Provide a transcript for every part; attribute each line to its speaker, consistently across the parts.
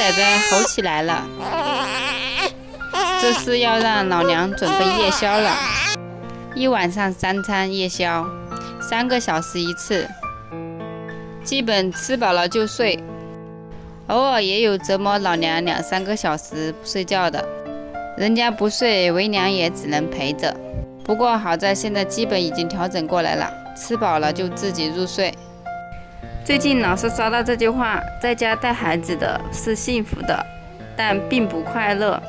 Speaker 1: 崽子吼起来了，这是要让老娘准备夜宵了。一晚上3餐夜宵，3个小时一次，基本吃饱了就睡，偶尔也有折磨老娘2、3个小时不睡觉的，人家不睡，为娘也只能陪着。不过好在现在基本已经调整过来了，吃饱了就自己入睡。最近老是刷到这句话，在家带孩子的是幸福的，但并不快乐。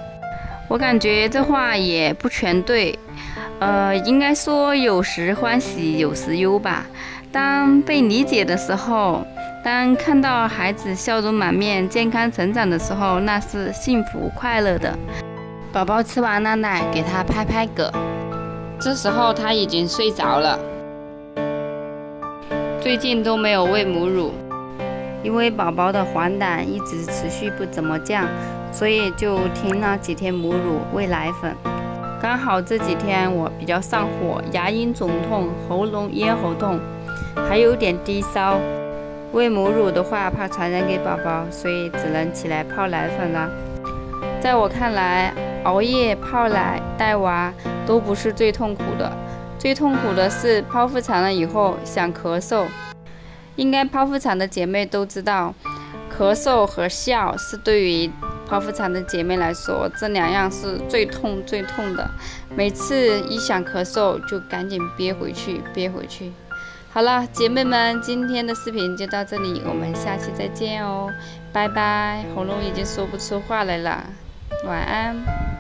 Speaker 1: 我感觉这话也不全对，应该说有时欢喜有时忧吧。当被理解的时候，当看到孩子笑容满面健康成长的时候，那是幸福快乐的。宝宝吃完了奶，给他拍拍嗝，这时候他已经睡着了。最近都没有喂母乳，因为宝宝的黄疸一直持续不怎么降，所以就停了几天母乳，喂奶粉。刚好这几天我比较上火，牙龈肿痛，喉咙咽喉痛，还有点低烧。喂母乳的话怕传染给宝宝，所以只能起来泡奶粉了。在我看来，熬夜泡奶带娃都不是最痛苦的，最痛苦的是剖腹产了以后想咳嗽。应该剖腹产的姐妹都知道，咳嗽和笑是对于剖腹产的姐妹来说，这2样是最痛的。每次一想咳嗽就赶紧憋回去。好了，姐妹们，今天的视频就到这里，我们下期再见哦，拜拜。喉咙已经说不出话来了，晚安。